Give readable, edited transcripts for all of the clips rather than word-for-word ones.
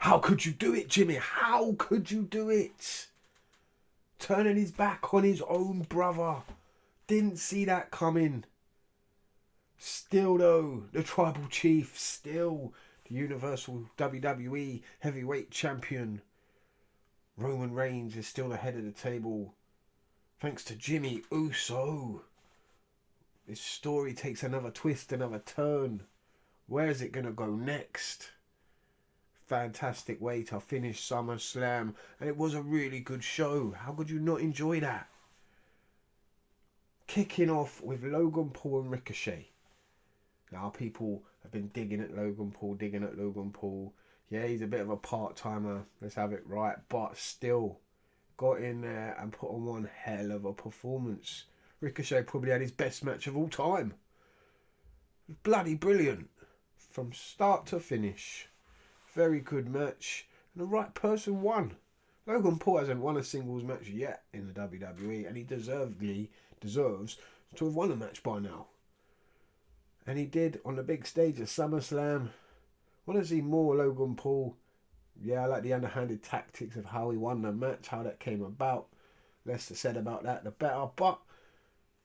How could you do it, Jimmy? How could you do it? Turning his back on his own brother. Didn't see that coming. Still though, the Tribal Chief, still the Universal WWE Heavyweight Champion. Roman Reigns is still ahead of the table. Thanks to Jimmy Uso. This story takes another twist, another turn. Where is it going to go next? Fantastic way to finish SummerSlam. And it was a really good show. How could you not enjoy that? Kicking off with Logan Paul and Ricochet. Now people have been digging at Logan Paul. Yeah, he's a bit of a part-timer. Let's have it right. But still got in there and put on one hell of a performance. Ricochet probably had his best match of all time. Bloody brilliant. From start to finish. Very good match. And the right person won. Logan Paul hasn't won a singles match yet in the WWE. And he deserves to have won a match by now. And he did on the big stage of SummerSlam. Want to see more Logan Paul. Yeah, I like the underhanded tactics of how he won the match. How that came about. Less said about that, the better. But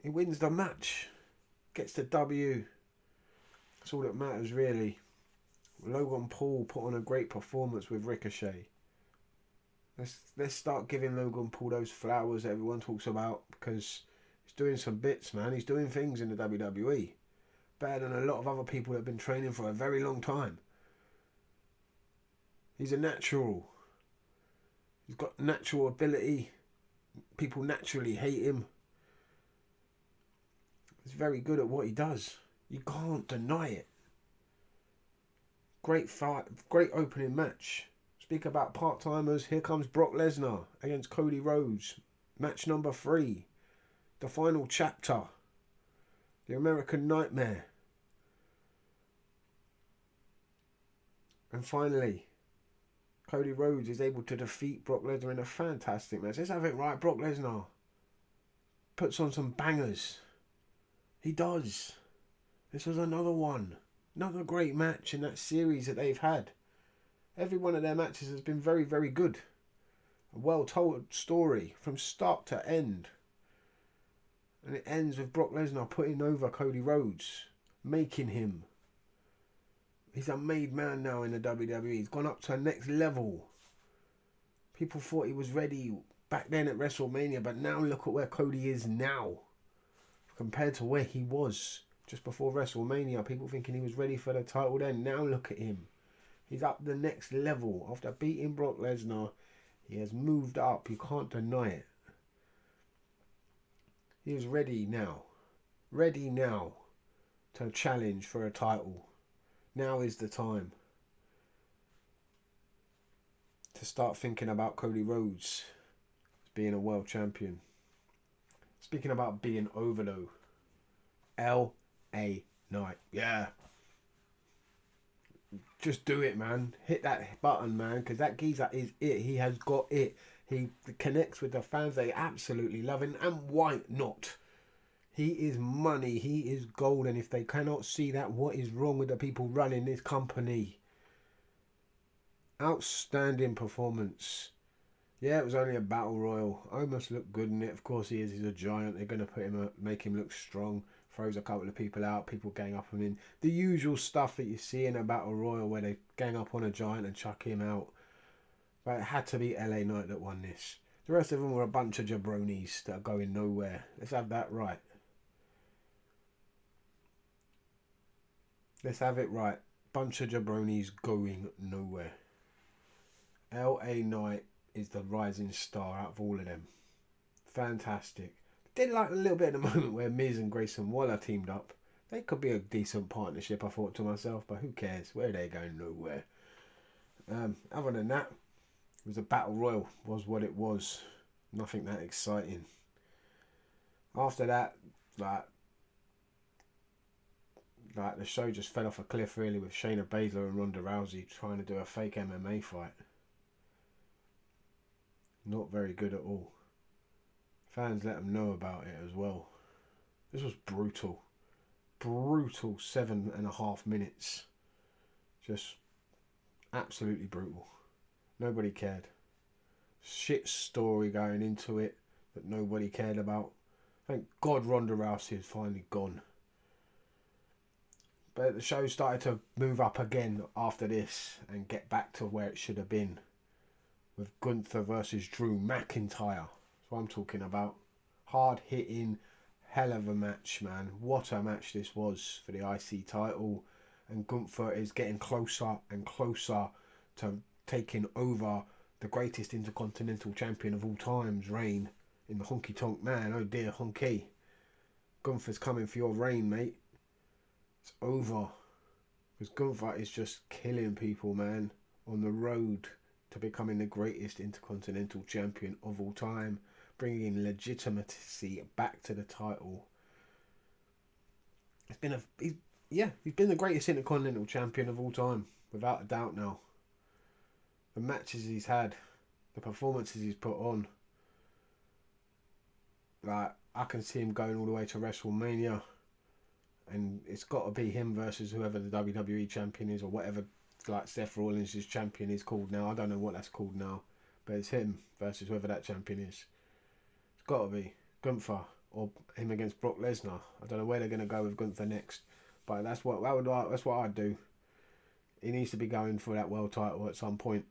he wins the match. Gets the W. That's all that matters, really. Logan Paul put on a great performance with Ricochet. Let's start giving Logan Paul those flowers that everyone talks about, because he's doing some bits, man. He's doing things in the WWE. Better than a lot of other people that have been training for a very long time. He's a natural. He's got natural ability. People naturally hate him. He's very good at what he does. You can't deny it. Great fight, great opening match. Speak about part-timers. Here comes Brock Lesnar against Cody Rhodes. Match number 3. The final chapter. The American Nightmare. And finally, Cody Rhodes is able to defeat Brock Lesnar in a fantastic match. Let's have it right. Brock Lesnar puts on some bangers. He does. This was another one. Another great match in that series that they've had. Every one of their matches has been very, very good. A well-told story from start to end. And it ends with Brock Lesnar putting over Cody Rhodes. Making him. He's a made man now in the WWE. He's gone up to a next level. People thought he was ready back then at WrestleMania. But now look at where Cody is now. Compared to where he was just before WrestleMania. People thinking he was ready for the title then. Now look at him. He's up the next level. After beating Brock Lesnar, he has moved up. You can't deny it. He is ready now. Ready now to challenge for a title. Now is the time to start thinking about Cody Rhodes being a world champion. Speaking about being over though. LA Knight. Yeah. Just do it, man. Hit that button, man. Because that geezer is it. He has got it. He connects with the fans. They absolutely love him. And why not? He is money. He is gold. And if they cannot see that, what is wrong with the people running this company? Outstanding performance. Yeah, it was only a battle royal. Almost looked good in it. Of course he is. He's a giant. They're going to put him, make him look strong. Throws a couple of people out. People gang up on him. The usual stuff that you see in a battle royal where they gang up on a giant and chuck him out. But it had to be LA Knight that won this. The rest of them were a bunch of jabronis that are going nowhere. Let's have that right. Let's have it right. Bunch of jabronis going nowhere. LA Knight is the rising star out of all of them. Fantastic. Did like a little bit at the moment where Miz and Grayson Waller teamed up. They could be a decent partnership, I thought to myself, but who cares? Where are they going? Nowhere. Other than that, it was a battle royal, was what it was. Nothing that exciting. After that, like the show just fell off a cliff really with Shayna Baszler and Ronda Rousey trying to do a fake MMA fight. Not very good at all. Fans let them know about it as well. This was brutal. Brutal 7.5 minutes. Just absolutely brutal. Nobody cared. Shit story going into it that nobody cared about. Thank God Ronda Rousey is finally gone. But the show started to move up again after this and get back to where it should have been. With Gunther versus Drew McIntyre. That's what I'm talking about. Hard hitting, hell of a match, man. What a match this was for the IC title. And Gunther is getting closer and closer to taking over the greatest intercontinental champion of all time's reign in the Honky Tonk Man. Oh dear, Honky. Gunther's coming for your reign, mate. It's over. Because Gunther is just killing people, man. On the road to becoming the greatest intercontinental champion of all time. Bringing legitimacy back to the title. He's been the greatest intercontinental champion of all time. Without a doubt now. The matches he's had. The performances he's put on. Like, I can see him going all the way to WrestleMania. And it's got to be him versus whoever the WWE champion is, or whatever, like Seth Rollins' champion is called now. I don't know what that's called now. But it's him versus whoever that champion is. It's got to be Gunther, or him against Brock Lesnar. I don't know where they're going to go with Gunther next. But that's what I'd do. He needs to be going for that world title at some point.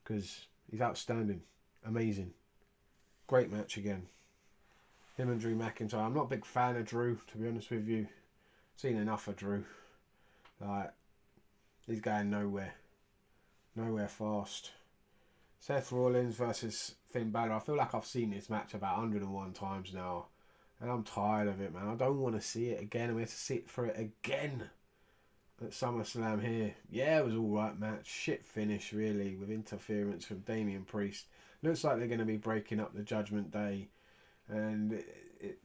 Because he's outstanding. Amazing. Great match again. Him and Drew McIntyre. I'm not a big fan of Drew, to be honest with you. Seen enough of Drew. Like, he's going nowhere. Nowhere fast. Seth Rollins versus Finn Balor. I feel like I've seen this match about 101 times now. And I'm tired of it, man. I don't want to see it again. I'm going to sit for it again at SummerSlam here. Yeah, it was all right match. Shit finish, really, with interference from Damian Priest. Looks like they're going to be breaking up the Judgment Day. And it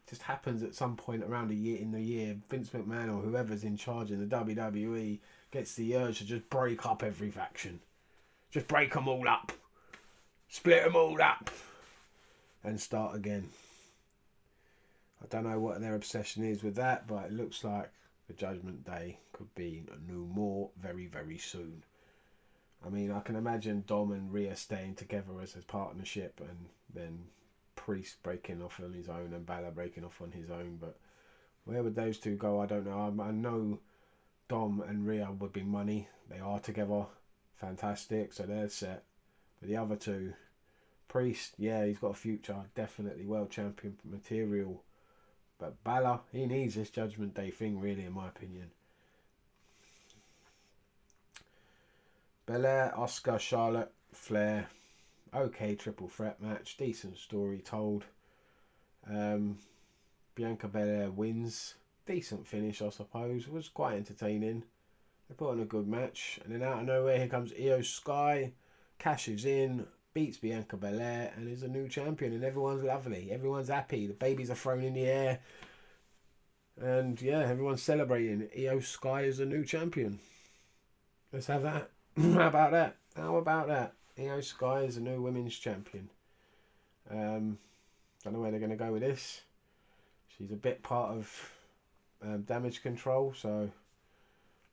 just happens at some point around in the year, Vince McMahon or whoever's in charge in the WWE gets the urge to just break up every faction. Just break them all up. Split them all up. And start again. I don't know what their obsession is with that, but it looks like the Judgment Day could be no more very, very soon. I mean, I can imagine Dom and Rhea staying together as a partnership, and then Priest breaking off on his own and Balor breaking off on his own. But where would those two go? I don't know. I know Dom and Rhea would be money. They are together. Fantastic. So they're set. But the other two, Priest, yeah, he's got a future. Definitely world champion material. But Balor, he needs this Judgment Day thing, really, in my opinion. Belair, Asuka, Charlotte, Flair. Okay, triple threat match. Decent story told. Bianca Belair wins. Decent finish, I suppose. Was quite entertaining. They put on a good match. And then out of nowhere, here comes Io Sky. Cashes in. Beats Bianca Belair. And is a new champion. And everyone's lovely. Everyone's happy. The babies are thrown in the air. And yeah, everyone's celebrating. Io Sky is a new champion. Let's have that. How about that? How about that? Io Sky is a new women's champion. Don't know where they're going to go with this. She's a bit part of Damage Control, so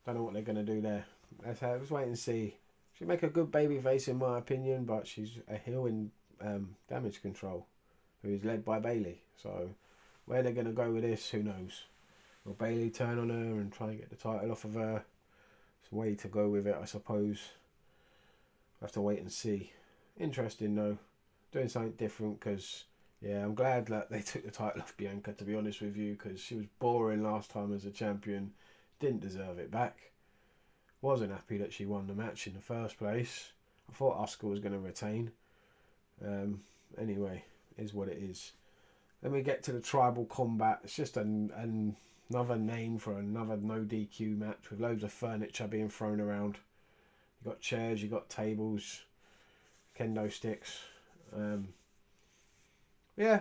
don't know what they're going to do there. Let's wait and see. She'll make a good baby face in my opinion, but she's a heel in Damage Control, who is led by Bayley. So where they're going to go with this, who knows? Will Bayley turn on her and try and get the title off of her? It's a way to go with it, I suppose. We'll have to wait and see. Interesting though. Doing something different because, yeah, I'm glad that they took the title off Bianca, to be honest with you, because she was boring last time as a champion. Didn't deserve it back. Wasn't happy that she won the match in the first place. I thought Asuka was going to retain. Anyway, is what it is. Then we get to the tribal combat. It's just another name for another no DQ match with loads of furniture being thrown around. You got chairs, you got tables, kendo sticks. Yeah,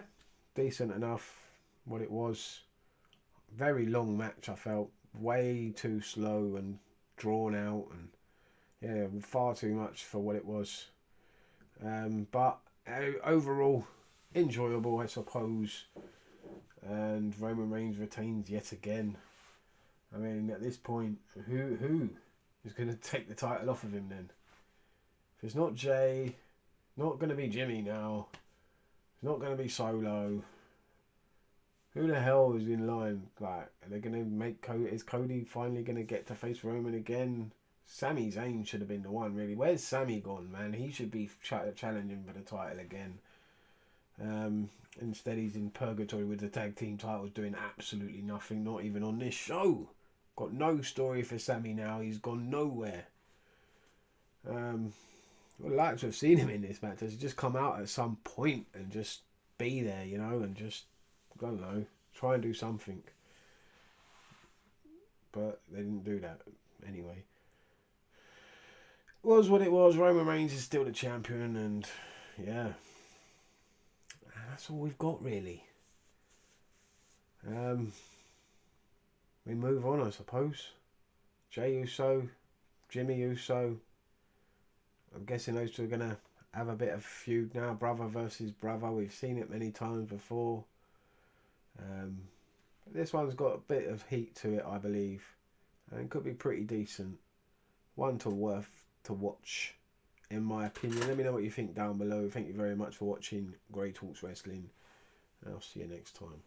decent enough. What it was. Very long match, I felt. Way too slow and drawn out, and yeah, far too much for what it was. But overall, enjoyable, I suppose. And Roman Reigns retains yet again. I mean, at this point, who who's going to take the title off of him then? If it's not Jay, not going to be Jimmy now. It's not going to be Solo. Who the hell is in line? Like, are they going to make Cody? Is Cody finally going to get to face Roman again? Sami Zayn should have been the one, really. Where's Sami gone, man? He should be challenging for the title again. Instead, he's in purgatory with the tag team titles, doing absolutely nothing. Not even on this show. Got no story for Sami now. He's gone nowhere. I'd like to have seen him in this match. Does he just come out at some point and just be there, you know, and just, I don't know, try and do something. But they didn't do that anyway. It was what it was. Roman Reigns is still the champion, and yeah, that's all we've got really. We move on, I suppose. Jey Uso, Jimmy Uso. I'm guessing those two are going to have a bit of feud now, brother versus brother. We've seen it many times before. This one's got a bit of heat to it, I believe, and could be pretty decent. One to worth to watch, in my opinion. Let me know what you think down below. Thank you very much for watching Grey Talks Wrestling, and I'll see you next time.